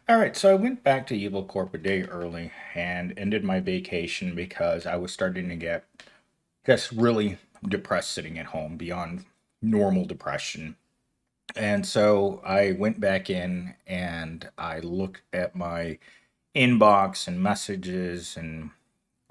All right, so I went back to Evil Corp a day early and ended my vacation because I was starting to get, just really depressed sitting at home beyond normal depression. And so I went back in and I looked at my inbox and messages and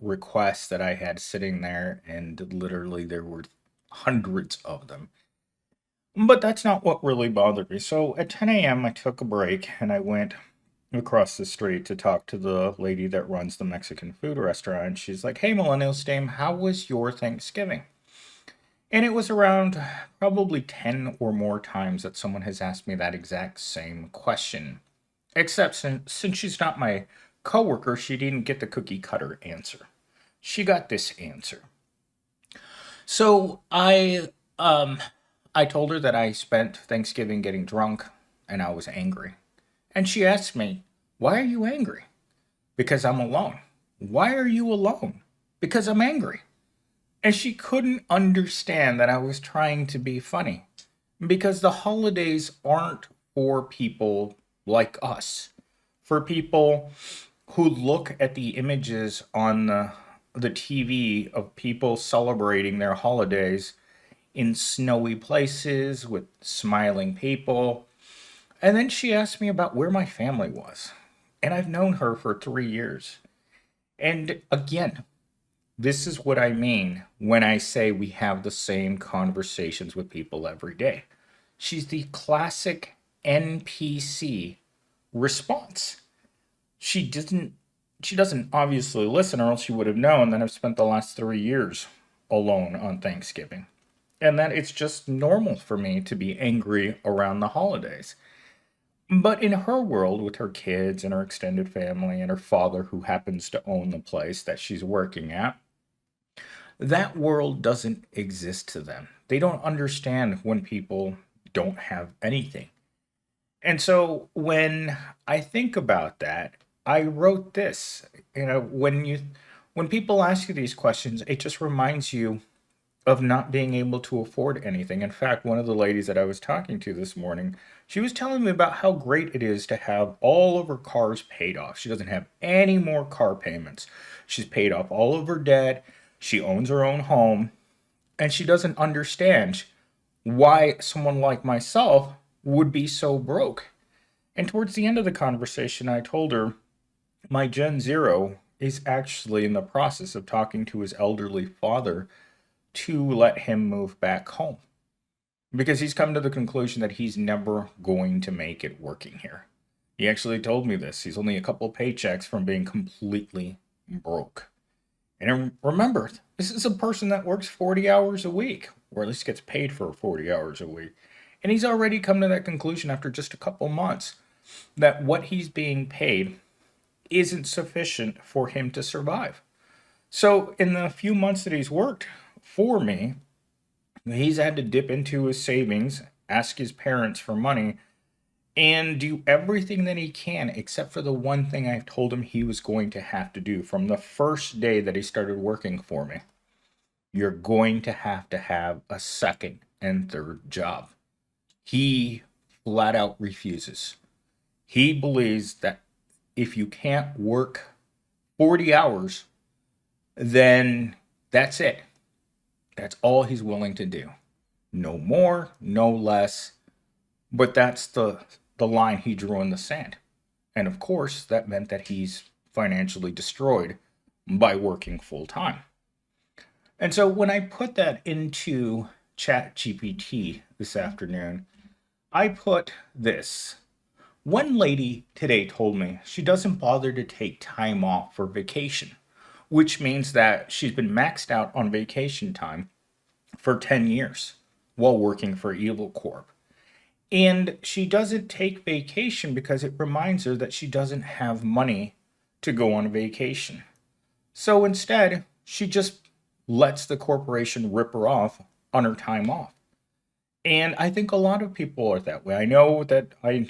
requests that I had sitting there, and literally there were hundreds of them. But that's not what really bothered me. So at 10 a.m., I took a break and I went across the street to talk to the lady that runs the Mexican food restaurant. She's like, "Hey, Millennial Stame, how was your Thanksgiving?" And it was around probably 10 or more times that someone has asked me that exact same question. Except since she's not my coworker, she didn't get the cookie cutter answer. She got this answer. So I told her that I spent Thanksgiving getting drunk and I was angry. And she asked me, "Why are you angry?" "Because I'm alone." "Why are you alone?" "Because I'm angry." And she couldn't understand that I was trying to be funny. Because the holidays aren't for people like us. For people who look at the images on the TV of people celebrating their holidays in snowy places with smiling people. And then she asked me about where my family was. And I've known her for 3 years. And again, this is what I mean when I say we have the same conversations with people every day. She's the classic NPC response. She doesn't she doesn't obviously listen, or else she would have known that I've spent the last 3 years alone on Thanksgiving. And that it's just normal for me to be angry around the holidays. But in her world, with her kids and her extended family and her father, who happens to own the place that she's working at, that world doesn't exist to them. They don't understand when people don't have anything. And so when I think about that, I wrote this. When people ask you these questions, it just reminds you of not being able to afford anything. In fact, one of the ladies that I was talking to this morning, she was telling me about how great it is to have all of her cars paid off. She doesn't have any more car payments. She's paid off all of her debt. She owns her own home, and she doesn't understand why someone like myself would be so broke. And towards the end of the conversation, I told her my Gen Zero is actually in the process of talking to his elderly father to let him move back home because he's come to the conclusion that he's never going to make it working here. He actually told me this. He's only a couple paychecks from being completely broke. And remember, this is a person that works 40 hours a week, or at least gets paid for 40 hours a week. And he's already come to that conclusion after just a couple months that what he's being paid isn't sufficient for him to survive. So, in the few months that he's worked for me, he's had to dip into his savings, ask his parents for money, and do everything that he can, except for the one thing I've told him he was going to have to do from the first day that he started working for me. You're going to have a second and third job. He flat out refuses. He believes that if you can't work 40 hours, then that's it. That's all he's willing to do. No more, no less. But that's the line he drew in the sand. And of course, that meant that he's financially destroyed by working full time. And so when I put that into Chat GPT this afternoon, I put this. One lady today told me she doesn't bother to take time off for vacation, which means that she's been maxed out on vacation time for 10 years while working for Evil Corp. And she doesn't take vacation because it reminds her that she doesn't have money to go on vacation. So instead, she just lets the corporation rip her off on her time off. And I think a lot of people are that way. I know that I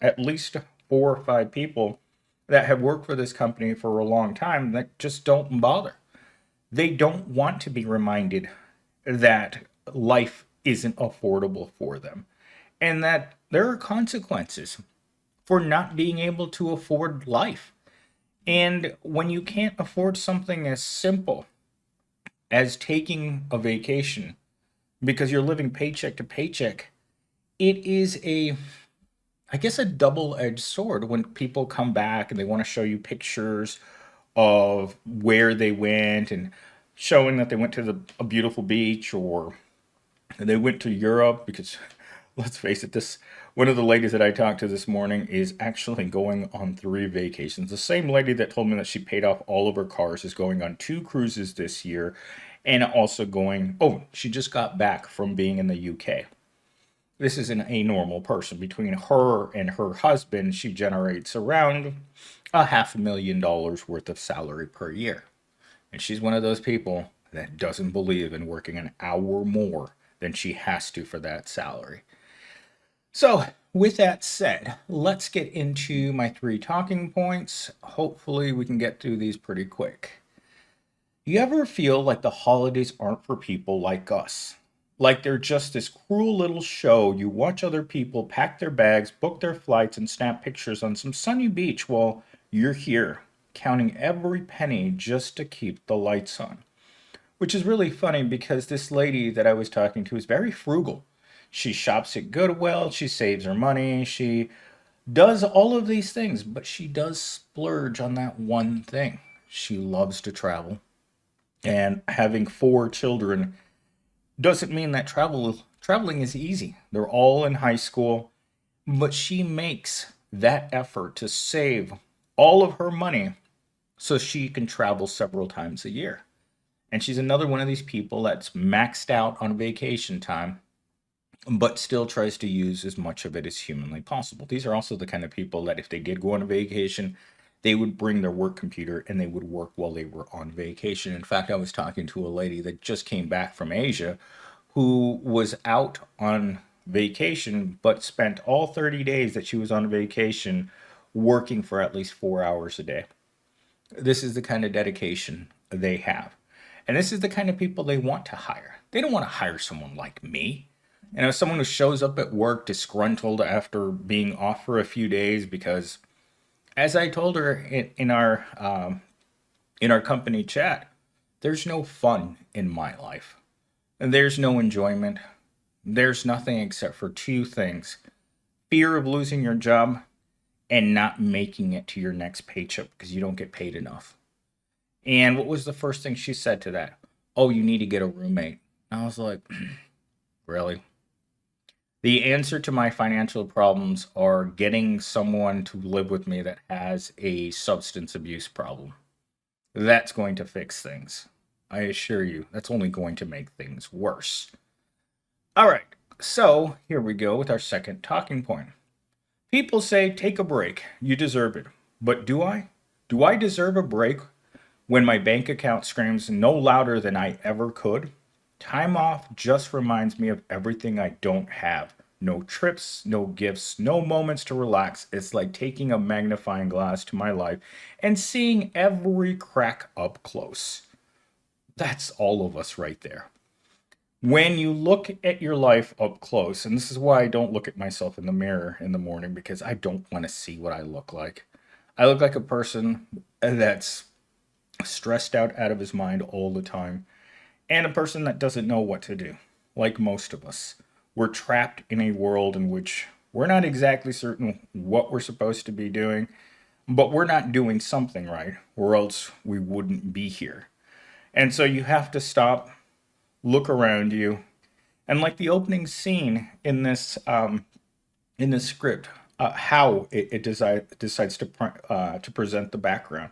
at least 4 or 5 people that have worked for this company for a long time that just don't bother. They don't want to be reminded that life isn't affordable for them and that there are consequences. for not being able to afford life. And when you can't afford something as simple as taking a vacation because you're living paycheck to paycheck, it is I guess, a double edged sword when people come back and they want to show you pictures of where they went and showing that they went to a beautiful beach or they went to Europe because let's face it, this one of the ladies that I talked to this morning is actually going on 3 vacations. The same lady that told me that she paid off all of her cars is going on 2 cruises this year and also she just got back from being in the UK. This isn't a normal person. Between her and her husband, she generates around $500,000 worth of salary per year. And she's one of those people that doesn't believe in working an hour more than she has to for that salary. So, with that said, let's get into my 3 talking points. Hopefully, we can get through these pretty quick. You ever feel like the holidays aren't for people like us? Like they're just this cruel little show. You watch other people pack their bags, book their flights, and snap pictures on some sunny beach while you're here, counting every penny just to keep the lights on. Which is really funny because this lady that I was talking to is very frugal. She shops at Goodwill, she saves her money, she does all of these things, but she does splurge on that one thing. She loves to travel. And having 4 children doesn't mean that traveling is easy. They're all in high school, but she makes that effort to save all of her money so she can travel several times a year. And she's another one of these people that's maxed out on vacation time, but still tries to use as much of it as humanly possible. These are also the kind of people that if they did go on a vacation, they would bring their work computer and they would work while they were on vacation. In fact, I was talking to a lady that just came back from Asia who was out on vacation but spent all 30 days that she was on vacation working for at least 4 hours a day. This is the kind of dedication they have. And this is the kind of people they want to hire. They don't want to hire someone like me. Someone who shows up at work disgruntled after being off for a few days because, as I told her in our company chat, there's no fun in my life. And there's no enjoyment. There's nothing except for 2 things: fear of losing your job and not making it to your next paycheck because you don't get paid enough. And what was the first thing she said to that? Oh, you need to get a roommate. I was like, really? The answer to my financial problems are getting someone to live with me that has a substance abuse problem. That's going to fix things. I assure you, that's only going to make things worse. All right, so here we go with our second talking point. People say, take a break. You deserve it. But do I? Do I deserve a break when my bank account screams no louder than I ever could? Time off just reminds me of everything I don't have. No trips, no gifts, no moments to relax. It's like taking a magnifying glass to my life and seeing every crack up close. That's all of us right there. When you look at your life up close, and this is why I don't look at myself in the mirror in the morning because I don't want to see what I look like. I look like a person that's stressed out of his mind all the time, and a person that doesn't know what to do, like most of us. We're trapped in a world in which we're not exactly certain what we're supposed to be doing, but we're not doing something right, or else we wouldn't be here. And so you have to stop, look around you, and like the opening scene in this script, how decides to present the background.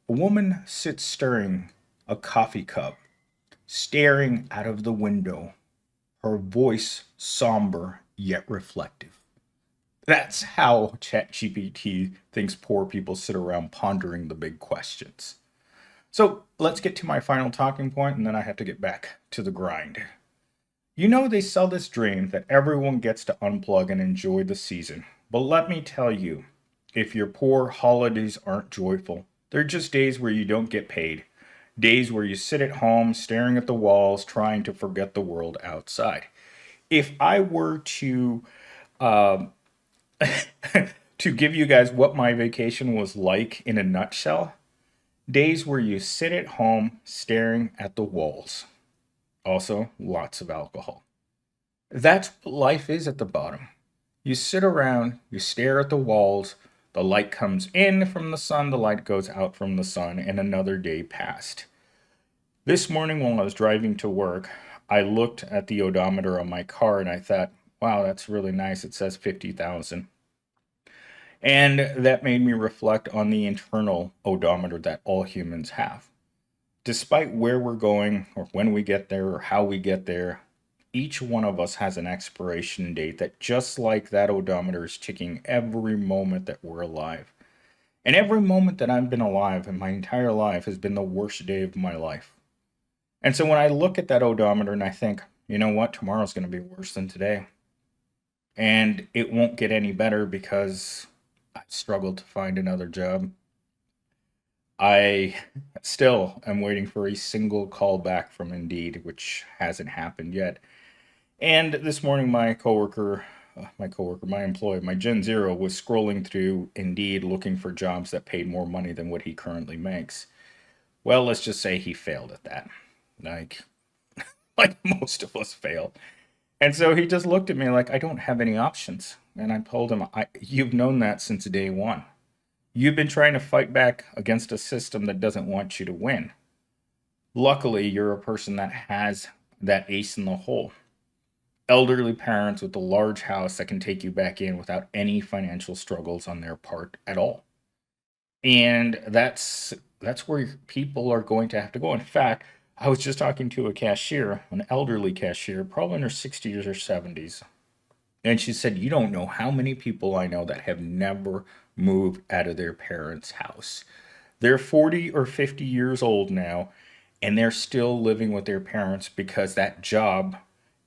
A woman sits stirring a coffee cup, staring out of the window, her voice somber yet reflective. That's how ChatGPT thinks poor people sit around pondering the big questions. So let's get to my final talking point, and then I have to get back to the grind. You know, they sell this dream that everyone gets to unplug and enjoy the season. But let me tell you, if your poor holidays aren't joyful, they're just days where you don't get paid. Days where you sit at home staring at the walls trying to forget the world outside. If I were to uh, To give you guys what my vacation was like in a nutshell, days where you sit at home staring at the walls. Also, lots of alcohol. That's what life is at the bottom. You sit around, you stare at the walls, the light comes in from the sun, the light goes out from the sun, and another day passed. This morning while I was driving to work, I looked at the odometer on my car and I thought, wow, that's really nice. It says 50,000. And that made me reflect on the internal odometer that all humans have. Despite where we're going, or when we get there, or how we get there, each one of us has an expiration date that, just like that odometer, is ticking every moment that we're alive. And every moment that I've been alive in my entire life has been the worst day of my life. And so when I look at that odometer and I think, you know what, tomorrow's going to be worse than today. And it won't get any better because I struggled to find another job. I still am waiting for a single call back from Indeed, which hasn't happened yet. And this morning, my employee, my Gen Zero, was scrolling through Indeed looking for jobs that paid more money than what he currently makes. Well, let's just say he failed at that. Like, like most of us fail. And so he just looked at me like, I don't have any options. And I told him, you've known that since day one. You've been trying to fight back against a system that doesn't want you to win. Luckily, you're a person that has that ace in the hole. Elderly parents with a large house that can take you back in without any financial struggles on their part at all. And that's where people are going to have to go. In fact, I was just talking to a cashier, an elderly cashier, probably in her 60s or 70s. And she said, you don't know how many people I know that have never moved out of their parents' house. They're 40 or 50 years old now, and they're still living with their parents because that job,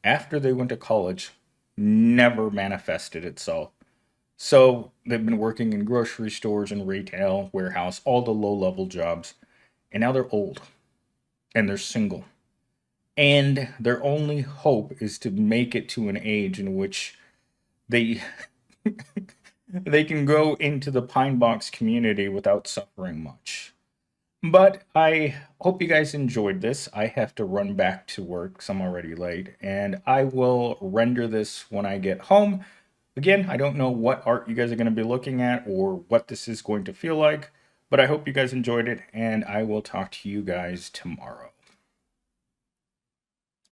after they went to college, never manifested itself. So they've been working in grocery stores and retail, warehouse, all the low level jobs, and now they're old and they're single. And their only hope is to make it to an age in which they they can go into the pine box community without suffering much. But I hope you guys enjoyed this. I have to run back to work because I'm already late, and I will render this when I get home. Again, I don't know what art you guys are going to be looking at or what this is going to feel like, but I hope you guys enjoyed it, and I will talk to you guys tomorrow.